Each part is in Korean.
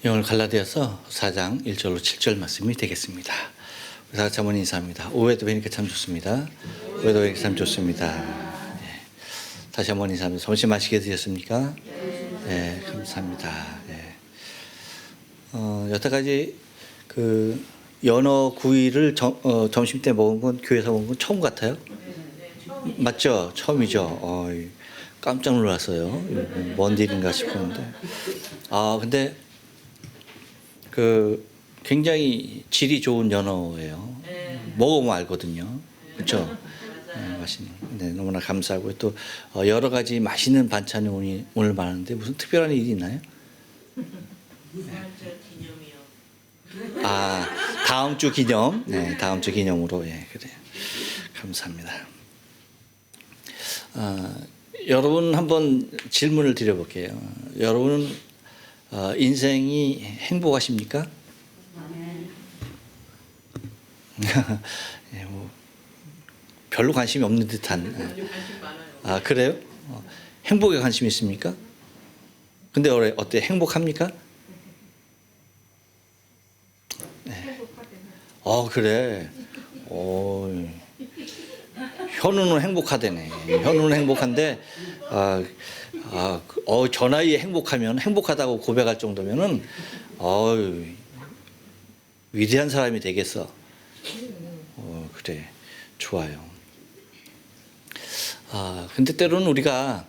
오늘 갈라디아서 4장 1절로 7절 말씀이 되겠습니다. 다 같이 한번 인사합니다. 오후에도 뵈니까 참 좋습니다. 오후에도 뵈니까 참 좋습니다. 네. 다시 한번 인사합니다. 점심 맛있게 드셨습니까? 네, 감사합니다. 네. 여태까지 그 연어 구이를 점심 때 먹은 건 교회에서 먹은 건 처음 같아요? 맞죠? 처음이죠. 깜짝 놀랐어요. 뭔 일인가 싶었는데. 근데 그 굉장히 질이 좋은 연어예요. 먹어보면 알거든요. 그렇죠? 맛있는. 네, 너무나 감사하고 또 여러 가지 맛있는 반찬이 오늘 많은데 무슨 특별한 일이 있나요? 다음 주 기념. 네, 다음 주 기념으로. 예, 그래요. 감사합니다. 여러분 한번 질문을 드려볼게요. 여러분은 인생이 행복하십니까? 예, 뭐 별로 관심이 없는 듯한. 그래요? 행복에 관심 있습니까? 근데 어때? 행복합니까? 네. 그래. 현우는 행복하대네. 현우는 행복한데 저 나이에 행복하면 행복하다고 고백할 정도면은 위대한 사람이 되겠어. 그래, 좋아요. 근데 때로는 우리가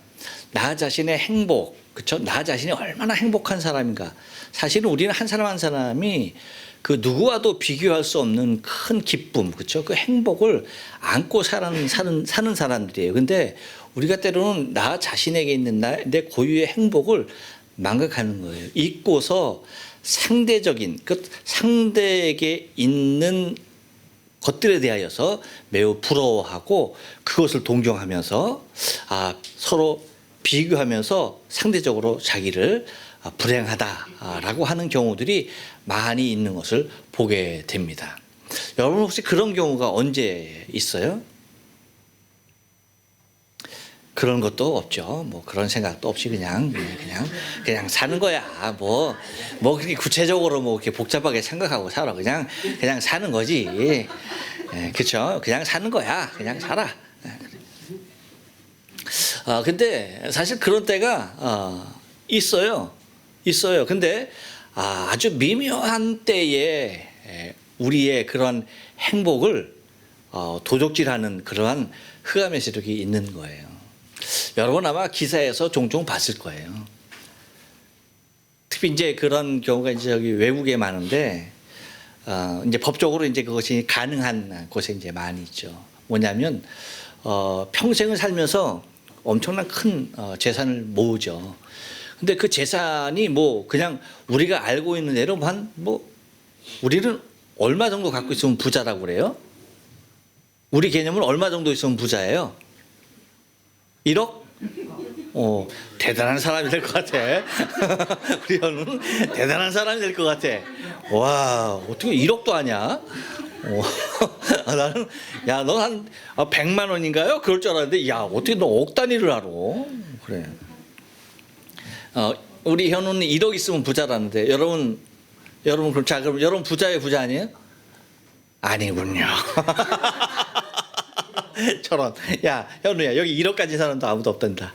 나 자신의 행복, 그렇죠? 나 자신이 얼마나 행복한 사람인가. 사실은 우리는 한 사람 한 사람이 그 누구와도 비교할 수 없는 큰 기쁨, 그렇죠? 그 행복을 안고 사는 사람들이에요. 근데 우리가 때로는 나 자신에게 있는 내 고유의 행복을 망각하는 거예요. 잊고서 상대적인, 그 상대에게 있는 것들에 대하여서 매우 부러워하고 그것을 동경하면서 서로 비교하면서 상대적으로 자기를 불행하다라고 하는 경우들이 많이 있는 것을 보게 됩니다. 여러분 혹시 그런 경우가 언제 있어요? 그런 것도 없죠. 뭐 그런 생각도 없이 그냥 사는 거야. 뭐 그렇게 구체적으로 뭐 이렇게 복잡하게 생각하고 살아. 그냥 사는 거지. 그렇죠. 그냥 사는 거야. 그냥 살아. 근데 사실 그런 때가 있어요. 근데 아주 미묘한 때에 우리의 그런 행복을 도적질하는 그러한 흑암의 세력이 있는 거예요. 여러분 아마 기사에서 종종 봤을 거예요. 특히 이제 그런 경우가 이제 여기 외국에 많은데 이제 법적으로 이제 그것이 가능한 곳에 이제 많이 있죠. 뭐냐면 평생을 살면서 엄청난 큰 재산을 모으죠. 근데 그 재산이 뭐 그냥 우리가 알고 있는 대로 우리는 얼마 정도 갖고 있으면 부자라고 그래요? 우리 개념은 얼마 정도 있으면 부자예요? 1억? 대단한 사람이 될 것 같아. 우리 현우는 대단한 사람이 될 것 같아. 와, 어떻게 1억도 아냐? 나는 너 한 100만 원인가요? 그럴 줄 알았는데 어떻게 너 억 단위를 알아? 그래. 우리 현우는 1억 있으면 부자라는데 여러분 그럼 여러분 부자의 부자 아니에요? 아니군요. 저런. 현우야, 여기 1억 가진 사람도 아무도 없단다.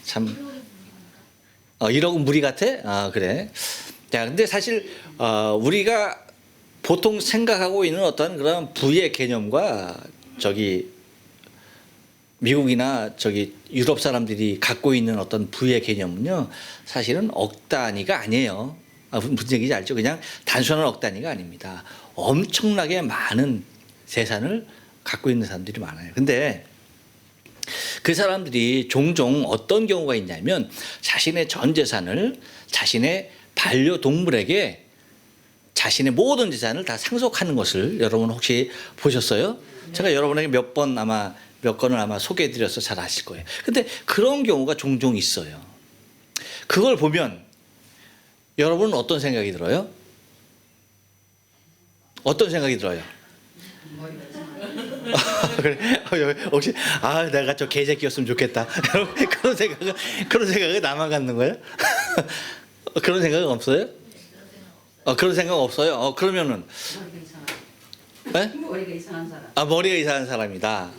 참. 1억은 무리 같아? 그래. 근데 사실 우리가 보통 생각하고 있는 어떤 그런 부의 개념과 미국이나 유럽 사람들이 갖고 있는 어떤 부의 개념은요, 사실은 억 단위가 아니에요. 무슨 얘기인지 알죠? 그냥 단순한 억 단위가 아닙니다. 엄청나게 많은 재산을 갖고 있는 사람들이 많아요. 근데 그 사람들이 종종 어떤 경우가 있냐면 자신의 전 재산을 자신의 반려동물에게 자신의 모든 재산을 다 상속하는 것을 여러분 혹시 보셨어요? 제가 여러분에게 몇 건을 아마 소개해드려서 잘 아실 거예요. 근데 그런 경우가 종종 있어요. 그걸 보면 여러분은 어떤 생각이 들어요? 어떤 생각이 들어요? 그래? 혹시 내가 저 개새끼였으면 좋겠다. 그런 생각을 나만 갖는 거예요? 그런 생각은 없어요? 그런 생각 없어요. 그러면은 머리가 이상한. 네? 머리가 이상한 사람. 머리가 이상한 사람이다.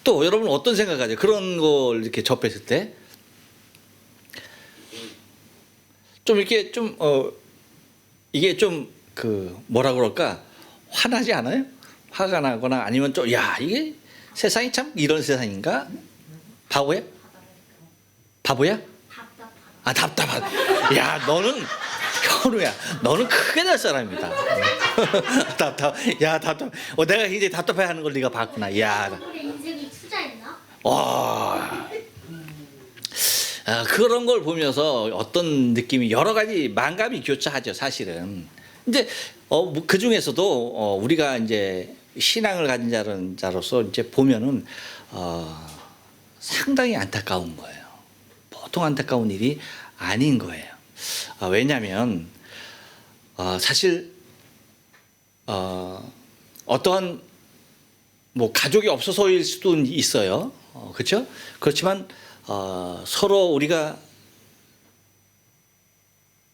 또 여러분 어떤 생각하죠? 그런 걸 이렇게 접했을 때 좀 이렇게 좀 이게 좀 그 뭐라 그럴까 화나지 않아요? 화가 나거나 아니면 좀 야 이게 세상이 참 이런 세상인가? 바보야? 바보야? 답답하다. 야 너는 현우야, 너는 크게 될 사람이다. 답답. 내가 굉장히 답답해하는 걸 네가 봤구나. 야, 인생이 투자했나? 와. 그런 걸 보면서 어떤 느낌이 여러 가지 만감이 교차하죠, 사실은. 근데 그 중에서도 우리가 이제 신앙을 가진 자로서 이제 보면은 상당히 안타까운 거예요. 보통 안타까운 일이 아닌 거예요. 왜냐하면 사실 어떠한 뭐 가족이 없어서일 수도 있어요. 그렇죠? 그렇지만 서로 우리가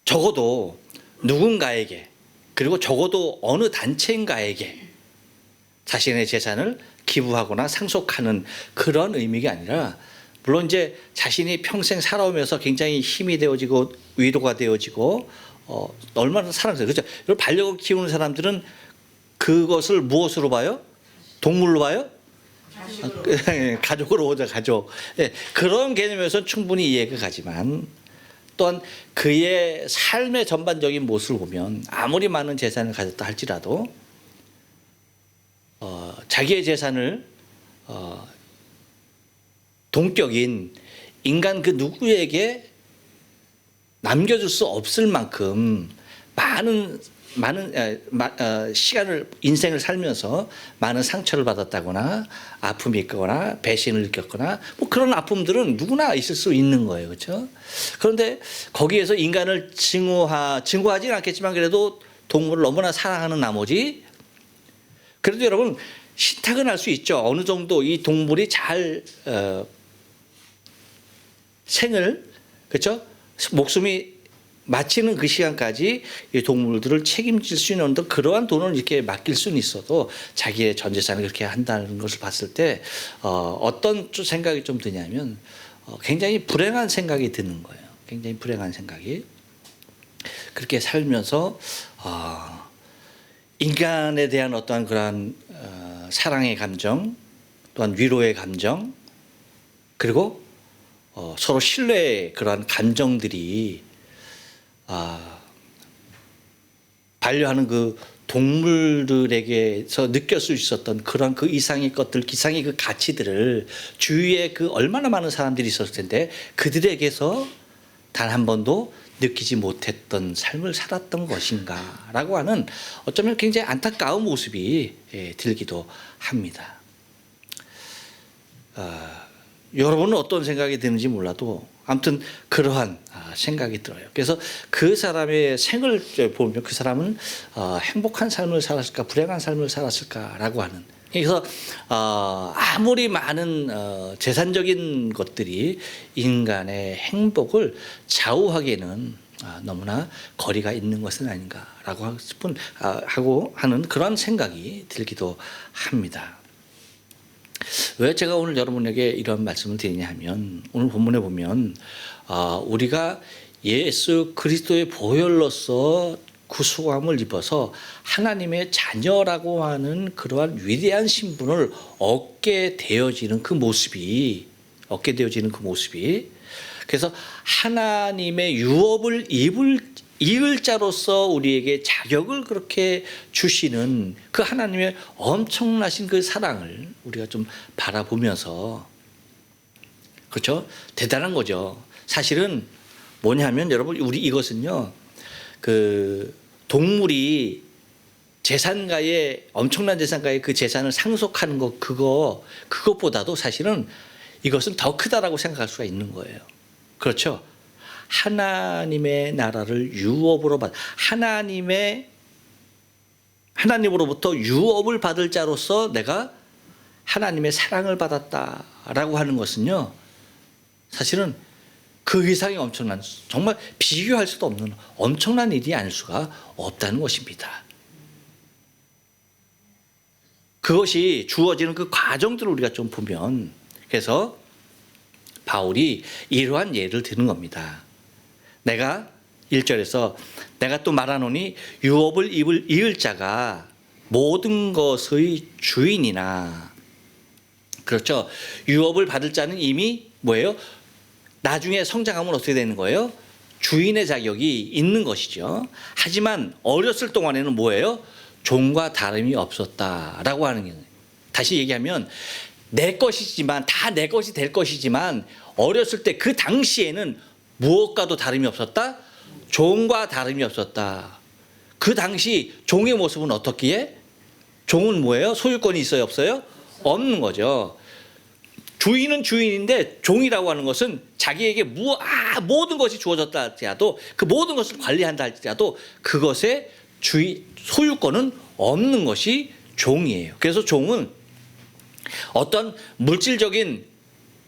적어도 누군가에게 그리고 적어도 어느 단체인가에게 자신의 재산을 기부하거나 상속하는 그런 의미가 아니라 물론 이제 자신이 평생 살아오면서 굉장히 힘이 되어지고 위로가 되어지고 얼마나 사랑스러워요. 그렇죠? 여러분 반려견 키우는 사람들은 그것을 무엇으로 봐요? 동물로 봐요? 가족으로 보자, 가족. 그런 개념에서는 충분히 이해가 가지만 또한 그의 삶의 전반적인 모습을 보면 아무리 많은 재산을 가졌다 할지라도 자기의 재산을 동격인 인간 그 누구에게 남겨줄 수 없을 만큼 많은 시간을 인생을 살면서 많은 상처를 받았다거나 아픔이 있거나 배신을 느꼈거나 뭐 그런 아픔들은 누구나 있을 수 있는 거예요, 그렇죠? 그런데 거기에서 인간을 증오하지는 않겠지만 그래도 동물을 너무나 사랑하는 나머지 그래도 여러분 신탁은 할 수 있죠. 어느 정도 이 동물이 잘 생을 그렇죠? 목숨이 마치는 그 시간까지 이 동물들을 책임질 수 있는 그러한 돈을 이렇게 맡길 수는 있어도 자기의 전 재산을 그렇게 한다는 것을 봤을 때 어떤 생각이 좀 드냐면 굉장히 불행한 생각이 드는 거예요. 굉장히 불행한 생각이. 그렇게 살면서 인간에 대한 어떠한 그러한 사랑의 감정 또한 위로의 감정 그리고 서로 신뢰의 그러한 감정들이 반려하는 그 동물들에게서 느낄 수 있었던 그런 그 이상의 것들, 기상의 그 가치들을 주위에 그 얼마나 많은 사람들이 있었을 텐데 그들에게서 단 한 번도 느끼지 못했던 삶을 살았던 것인가라고 하는 어쩌면 굉장히 안타까운 모습이 들기도 합니다. 여러분은 어떤 생각이 드는지 몰라도 아무튼 그러한 생각이 들어요. 그래서 그 사람의 생을 보면 그 사람은 행복한 삶을 살았을까 불행한 삶을 살았을까라고 하는 그래서 아무리 많은 재산적인 것들이 인간의 행복을 좌우하기에는 너무나 거리가 있는 것은 아닌가라고 하고 하는 그런 생각이 들기도 합니다. 왜 제가 오늘 여러분에게 이런 말씀을 드리냐 하면 오늘 본문에 보면 우리가 예수 그리스도의 보혈로서 구속함을 입어서 하나님의 자녀라고 하는 그러한 위대한 신분을 얻게 되어지는 그 모습이 그래서 하나님의 유업을 이을 자로서 우리에게 자격을 그렇게 주시는 그 하나님의 엄청나신 그 사랑을 우리가 좀 바라보면서 그렇죠? 대단한 거죠. 사실은 뭐냐면 여러분 우리 이것은요. 그 동물이 재산가에 엄청난 재산가에 그 재산을 상속하는 것 그것보다도 사실은 이것은 더 크다라고 생각할 수가 있는 거예요. 그렇죠? 하나님의 나라를 유업으로 하나님으로부터 유업을 받을 자로서 내가 하나님의 사랑을 받았다라고 하는 것은요. 사실은 그 이상의 엄청난, 정말 비교할 수도 없는 엄청난 일이 아닐 수가 없다는 것입니다. 그것이 주어지는 그 과정들을 우리가 좀 보면, 그래서 바울이 이러한 예를 드는 겁니다. 내가 1절에서 내가 또 말하노니 유업을 이을 자가 모든 것의 주인이나, 그렇죠. 유업을 받을 자는 이미 뭐예요? 나중에 성장하면 어떻게 되는 거예요? 주인의 자격이 있는 것이죠. 하지만 어렸을 동안에는 뭐예요? 종과 다름이 없었다라고 하는 거예요. 다시 얘기하면 내 것이지만, 다 내 것이 될 것이지만 어렸을 때 그 당시에는 무엇과도 다름이 없었다? 종과 다름이 없었다. 그 당시 종의 모습은 어떻기에? 종은 뭐예요? 소유권이 있어요, 없어요? 없는 거죠. 주인은 주인인데 종이라고 하는 것은 자기에게 모든 것이 주어졌다 할지라도, 그 모든 것을 관리한다 할지라도 그것의 소유권은 없는 것이 종이에요. 그래서 종은 어떤 물질적인,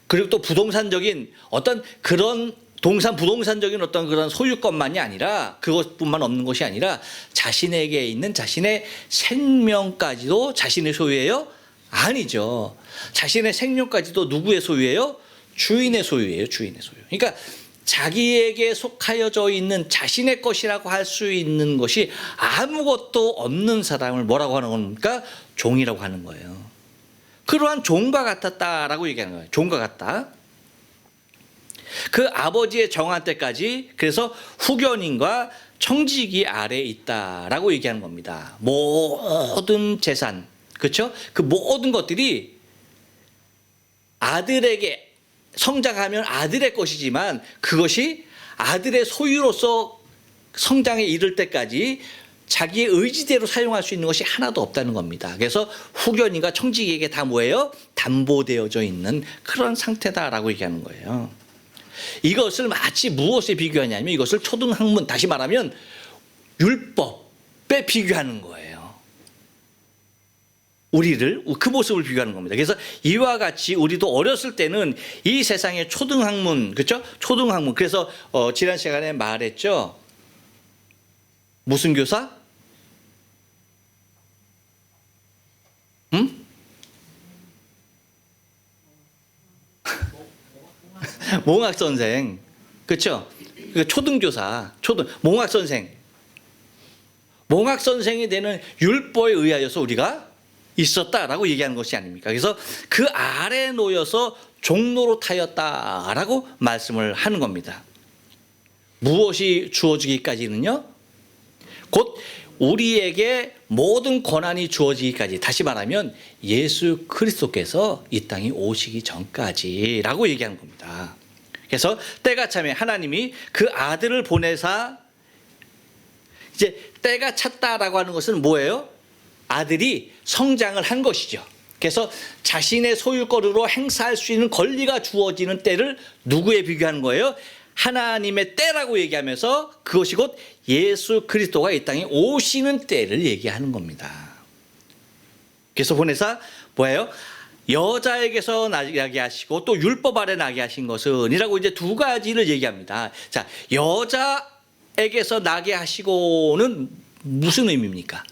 그리고 또 부동산적인 어떤 그런 부동산적인 어떤 그런 소유권만이 아니라, 그것뿐만 없는 것이 아니라 자신에게 있는 자신의 생명까지도 자신의 소유예요? 아니죠. 자신의 생명까지도 누구의 소유예요? 주인의 소유예요. 주인의 소유. 그러니까 자기에게 속하여져 있는 자신의 것이라고 할 수 있는 것이 아무것도 없는 사람을 뭐라고 하는 겁니까? 종이라고 하는 거예요. 그러한 종과 같았다라고 얘기하는 거예요. 종과 같다. 그 아버지의 정한 때까지, 그래서 후견인과 청지기 아래에 있다라고 얘기하는 겁니다. 모든 재산, 그렇죠? 그 모든 것들이 아들에게 성장하면 아들의 것이지만 그것이 아들의 소유로서 성장에 이를 때까지 자기의 의지대로 사용할 수 있는 것이 하나도 없다는 겁니다. 그래서 후견인과 청지기에게 다 뭐예요? 담보되어져 있는 그런 상태다라고 얘기하는 거예요. 이것을 마치 무엇에 비교하냐면 이것을 초등학문, 다시 말하면 율법에 비교하는 거예요. 우리를 그 모습을 비교하는 겁니다. 그래서 이와 같이 우리도 어렸을 때는 이 세상의 초등학문, 그렇죠? 초등학문. 그래서 지난 시간에 말했죠. 무슨 교사? 응? 몽학 선생, 그렇죠? 초등교사, 몽학 선생, 몽학 선생이 되는 율법에 의하여서 우리가 있었다라고 얘기하는 것이 아닙니까? 그래서 그 아래 놓여서 종로로 타였다라고 말씀을 하는 겁니다. 무엇이 주어지기까지는요? 곧 우리에게 모든 권한이 주어지기까지, 다시 말하면 예수 그리스도께서 이 땅에 오시기 전까지라고 얘기하는 겁니다. 그래서 때가 차면 하나님이 그 아들을 보내사, 이제 때가 찼다라고 하는 것은 뭐예요? 아들이 성장을 한 것이죠. 그래서 자신의 소유권으로 행사할 수 있는 권리가 주어지는 때를 누구에 비교하는 거예요? 하나님의 때라고 얘기하면서 그것이 곧 예수 그리스도가 이 땅에 오시는 때를 얘기하는 겁니다. 그래서 보내사 뭐예요? 여자에게서 나게 하시고 또 율법 아래 나게 하신 것은 이라고 이제 두 가지를 얘기합니다. 자, 여자에게서 나게 하시고는 무슨 의미입니까?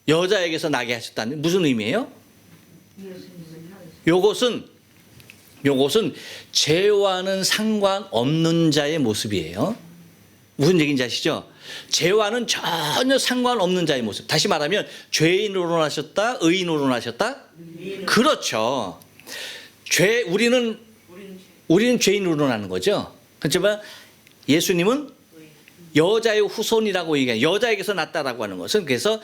여자에게서 나게 하셨다는 무슨 의미예요? 요것은 죄와는 상관없는 자의 모습이에요. 무슨 얘기인지 아시죠? 죄와는 전혀 상관없는 자의 모습. 다시 말하면 죄인으로 나셨다, 의인으로 나셨다? 그렇죠. 우리는 죄인으로 나는 거죠. 그렇지만 예수님은 여자의 후손이라고 얘기해요. 여자에게서 났다라고 하는 것은, 그래서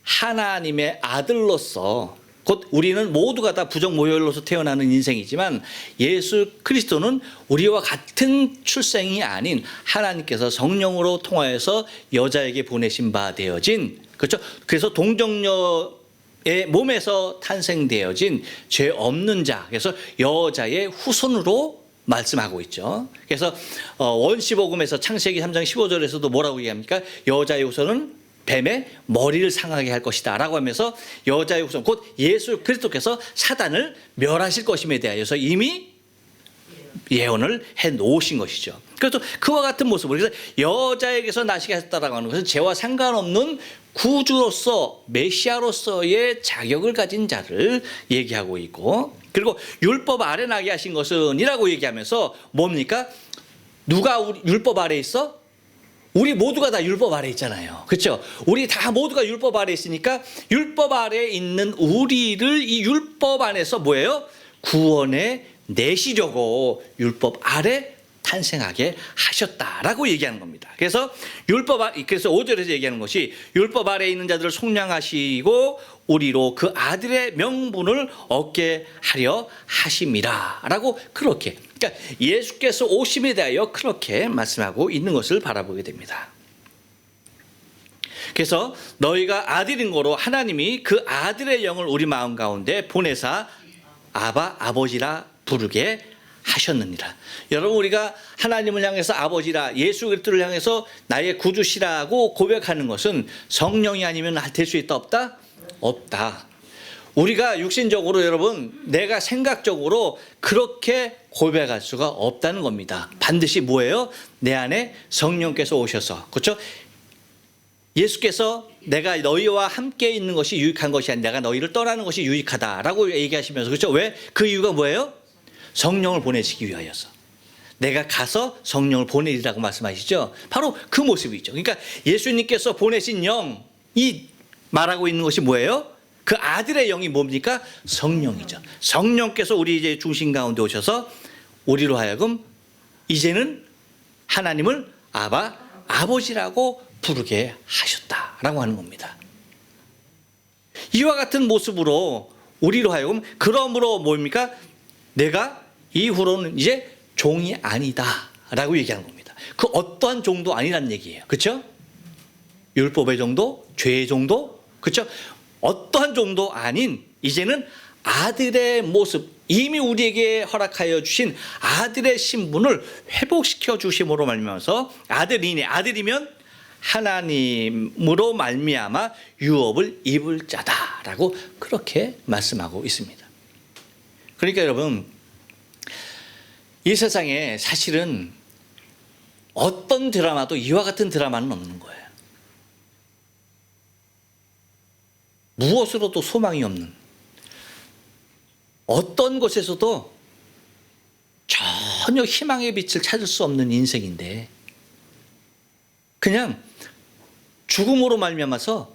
하나님의 아들로서, 곧 우리는 모두가 다 부정모혈로서 태어나는 인생이지만 예수 그리스도는 우리와 같은 출생이 아닌 하나님께서 성령으로 통하여서 여자에게 보내신 바 되어진, 그렇죠? 그래서 동정녀의 몸에서 탄생되어진 죄 없는 자, 그래서 여자의 후손으로 말씀하고 있죠. 그래서 원시복음에서 창세기 3장 15절에서도 뭐라고 얘기합니까? 여자의 후손은 뱀의 머리를 상하게 할 것이다 라고 하면서 여자의 후손, 곧 예수 그리스도께서 사단을 멸하실 것임에 대하여서 이미 예언을 해 놓으신 것이죠. 그래서 그와 같은 모습으로, 그래서 여자에게서 나시게 하셨다라고 하는 것은 죄와 상관없는 구주로서 메시아로서의 자격을 가진 자를 얘기하고 있고, 그리고 율법 아래 나게 하신 것은 이라고 얘기하면서 뭡니까? 누가 우리 율법 아래 있어? 우리 모두가 다 율법 아래 있잖아요. 그렇죠? 우리 다 모두가 율법 아래 있으니까 율법 아래 있는 우리를 이 율법 안에서 뭐예요? 구원해 내시려고 율법 아래 탄생하게 하셨다라고 얘기하는 겁니다. 그래서 그래서 5절에서 얘기하는 것이 율법 아래 있는 자들을 속량하시고 우리로 그 아들의 명분을 얻게 하려 하심이라라고, 그렇게, 그러니까 예수께서 오심에 대하여 그렇게 말씀하고 있는 것을 바라보게 됩니다. 그래서 너희가 아들인 거로 하나님이 그 아들의 영을 우리 마음 가운데 보내사 아바, 아버지라 부르게 하셨느니라. 여러분, 우리가 하나님을 향해서 아버지라, 예수 그리스도를 향해서 나의 구주시라고 고백하는 것은 성령이 아니면 될 수 있다 없다? 없다. 우리가 육신적으로, 여러분, 내가 생각적으로 그렇게 고백할 수가 없다는 겁니다. 반드시 뭐예요? 내 안에 성령께서 오셔서, 그렇죠? 예수께서 내가 너희와 함께 있는 것이 유익한 것이 아니라 내가 너희를 떠나는 것이 유익하다라고 얘기하시면서, 그렇죠? 왜? 그 이유가 뭐예요? 성령을 보내시기 위하여서. 내가 가서 성령을 보내리라고 말씀하시죠. 바로 그 모습이죠. 그러니까 예수님께서 보내신 영이 말하고 있는 것이 뭐예요? 그 아들의 영이 뭡니까? 성령이죠. 성령께서 우리 이제 중심 가운데 오셔서 우리로 하여금 이제는 하나님을 아바, 아버지라고 부르게 하셨다라고 하는 겁니다. 이와 같은 모습으로 우리로 하여금, 그러므로 뭡니까? 내가 이후로는 이제 종이 아니다라고 얘기하는 겁니다. 그 어떠한 종도 아니란 얘기예요. 그렇죠? 율법의 종도, 죄의 종도, 그렇죠? 어떠한 종도 아닌 이제는 아들의 모습, 이미 우리에게 허락하여 주신 아들의 신분을 회복시켜 주심으로 말미암아서 아들이면 하나님으로 말미암아 유업을 입을 자다라고 그렇게 말씀하고 있습니다. 그러니까 여러분, 이 세상에 사실은 어떤 드라마도 이와 같은 드라마는 없는 거예요. 무엇으로도 소망이 없는, 어떤 곳에서도 전혀 희망의 빛을 찾을 수 없는 인생인데, 그냥 죽음으로 말미암아서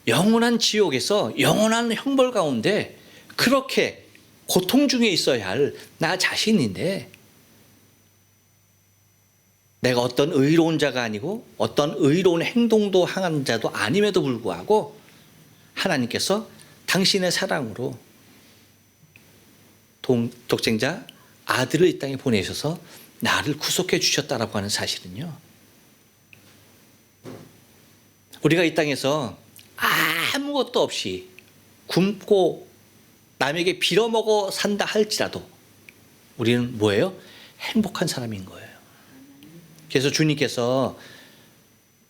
영원한 지옥에서 영원한 형벌 가운데 그렇게 고통 중에 있어야 할 나 자신인데, 내가 어떤 의로운 자가 아니고 어떤 의로운 행동도 하는 자도 아님에도 불구하고 하나님께서 당신의 사랑으로 독생자 아들을 이 땅에 보내셔서 나를 구속해 주셨다라고 하는 사실은요, 우리가 이 땅에서 아무것도 없이 굶고 남에게 빌어먹어 산다 할지라도 우리는 뭐예요? 행복한 사람인 거예요. 그래서 주님께서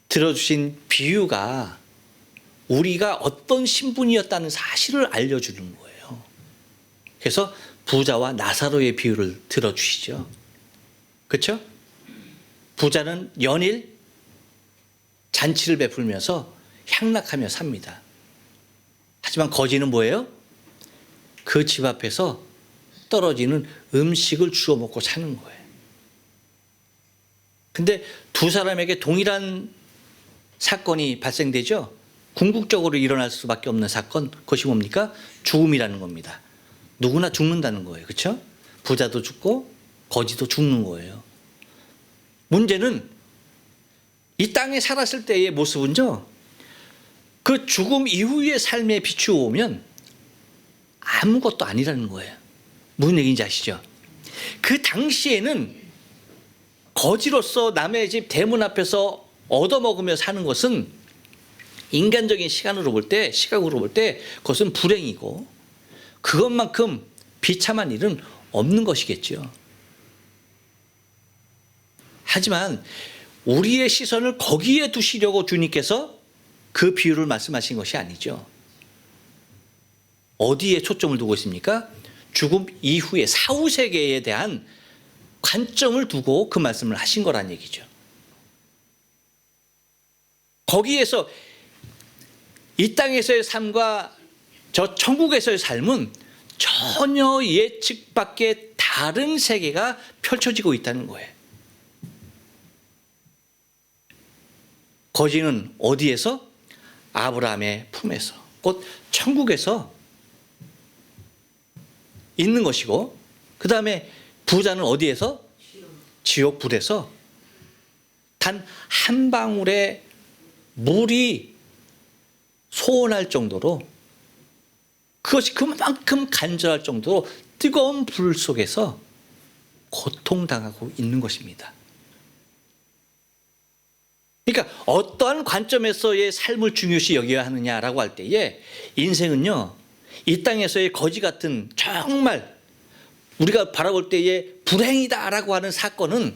들어주신 비유가 우리가 어떤 신분이었다는 사실을 알려주는 거예요. 그래서 부자와 나사로의 비유를 들어주시죠. 그렇죠? 부자는 연일 잔치를 베풀면서 향락하며 삽니다. 하지만 거지는 뭐예요? 그 집 앞에서 떨어지는 음식을 주워 먹고 사는 거예요. 근데 두 사람에게 동일한 사건이 발생되죠. 궁극적으로 일어날 수밖에 없는 사건, 그것이 뭡니까? 죽음이라는 겁니다. 누구나 죽는다는 거예요. 그렇죠? 부자도 죽고 거지도 죽는 거예요. 문제는 이 땅에 살았을 때의 모습은요, 그 죽음 이후의 삶에 비추어오면 아무것도 아니라는 거예요. 무슨 얘기인지 아시죠? 그 당시에는 거지로서 남의 집 대문 앞에서 얻어먹으며 사는 것은 인간적인 시각으로 볼 때 그것은 불행이고 그것만큼 비참한 일은 없는 것이겠죠. 하지만 우리의 시선을 거기에 두시려고 주님께서 그 비유를 말씀하신 것이 아니죠. 어디에 초점을 두고 있습니까? 죽음 이후의 사후세계에 대한 관점을 두고 그 말씀을 하신 거란 얘기죠. 거기에서 이 땅에서의 삶과 저 천국에서의 삶은 전혀 예측 밖의 다른 세계가 펼쳐지고 있다는 거예요. 거지는 어디에서? 아브라함의 품에서, 곧 천국에서 있는 것이고, 그 다음에 부자는 어디에서? 지옥 불에서 단 한 방울의 물이 소원할 정도로, 그것이 그만큼 간절할 정도로 뜨거운 불 속에서 고통당하고 있는 것입니다. 그러니까 어떠한 관점에서의 삶을 중요시 여겨야 하느냐라고 할 때에, 인생은요, 이 땅에서의 거지 같은 정말 우리가 바라볼 때에 불행이다라고 하는 사건은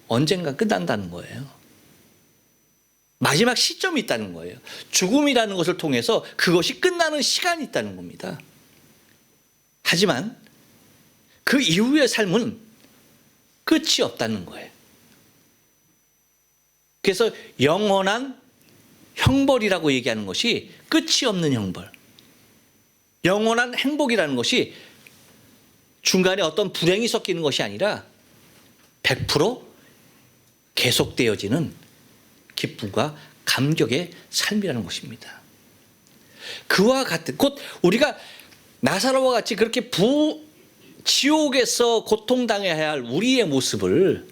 언젠가 끝난다는 거예요. 마지막 시점이 있다는 거예요. 죽음이라는 것을 통해서 그것이 끝나는 시간이 있다는 겁니다. 하지만 그 이후의 삶은 끝이 없다는 거예요. 그래서 영원한 형벌이라고 얘기하는 것이 끝이 없는 형벌, 영원한 행복이라는 것이 중간에 어떤 불행이 섞이는 것이 아니라 100% 계속되어지는 기쁨과 감격의 삶이라는 것입니다. 그와 같은, 곧 우리가 나사로와 같이 그렇게 지옥에서 고통당해야 할 우리의 모습을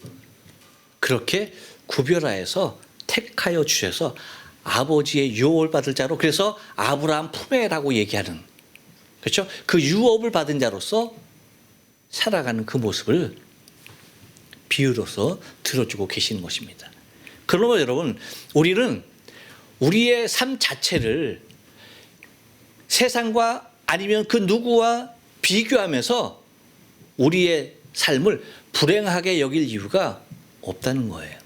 그렇게 구별하여서 택하여 주셔서 아버지의 유업을 받을 자로, 그래서 아브라함 품에라고 얘기하는, 그렇죠? 그 유업을 받은 자로서 살아가는 그 모습을 비유로서 들어주고 계시는 것입니다. 그러면 여러분, 우리는 우리의 삶 자체를 세상과 아니면 그 누구와 비교하면서 우리의 삶을 불행하게 여길 이유가 없다는 거예요.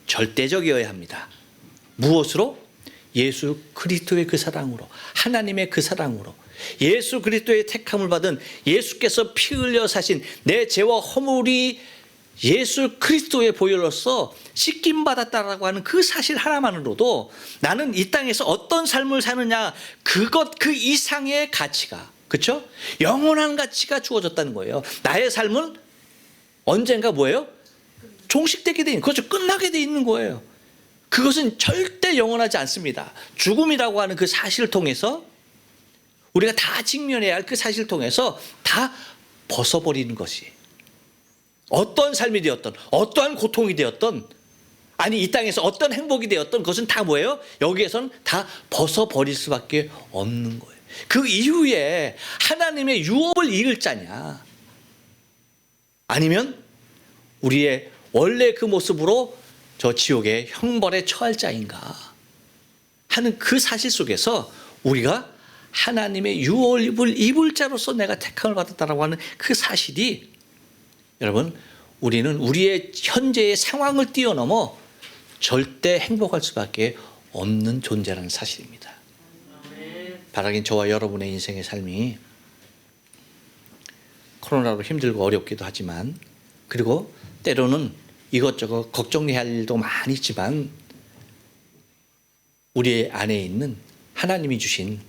절대적이어야 합니다. 무엇으로? 예수 그리스도의 그 사랑으로, 하나님의 그 사랑으로, 예수 그리스도의 택함을 받은 예수께서 피 흘려 사신 내 죄와 허물이 예수 그리스도의 보혈로서 씻김 받았다라고 하는 그 사실 하나만으로도 나는 이 땅에서 어떤 삶을 사느냐, 그 이상의 가치가, 그렇죠? 영원한 가치가 주어졌다는 거예요. 나의 삶은 언젠가 뭐예요? 종식되게 돼 있는, 그렇죠? 끝나게 돼 있는 거예요. 그것은 절대 영원하지 않습니다. 죽음이라고 하는 그 사실을 통해서, 우리가 다 직면해야 할 그 사실을 통해서 다 벗어버리는 것이, 어떤 삶이 되었던, 어떠한 고통이 되었던, 아니 이 땅에서 어떤 행복이 되었던, 그것은 다 뭐예요? 여기에선 다 벗어버릴 수밖에 없는 거예요. 그 이후에 하나님의 유업을 이을 자냐, 아니면 우리의 원래 그 모습으로 저 지옥의 형벌에 처할 자인가 하는 그 사실 속에서 우리가 하나님의 유업을 입을 자로서 내가 택함을 받았다라고 하는 그 사실이, 여러분, 우리는 우리의 현재의 상황을 뛰어넘어 절대 행복할 수밖에 없는 존재라는 사실입니다. 바라긴 저와 여러분의 인생의 삶이 코로나로 힘들고 어렵기도 하지만, 그리고 때로는 이것저것 걱정해야 할 일도 많이 있지만, 우리 안에 있는 하나님이 주신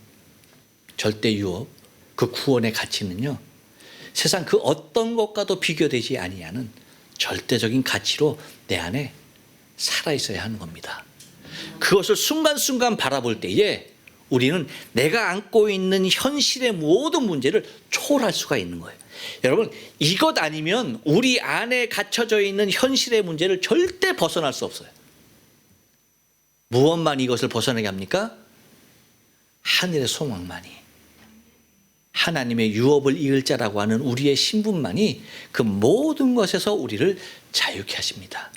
절대 유업, 그 구원의 가치는요, 세상 그 어떤 것과도 비교되지 아니하는 절대적인 가치로 내 안에 살아있어야 하는 겁니다. 그것을 순간순간 바라볼 때에 우리는 내가 안고 있는 현실의 모든 문제를 초월할 수가 있는 거예요. 여러분, 이것 아니면 우리 안에 갇혀져 있는 현실의 문제를 절대 벗어날 수 없어요. 무엇만 이것을 벗어나게 합니까? 하늘의 소망만이, 하나님의 유업을 이을 자라고 하는 우리의 신분만이 그 모든 것에서 우리를 자유케 하십니다.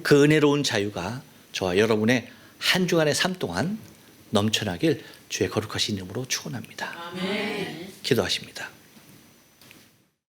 그 은혜로운 자유가 저와 여러분의 한 주간의 삶 동안 넘쳐나길 주의 거룩하신 이름으로 축원합니다. 기도하십니다.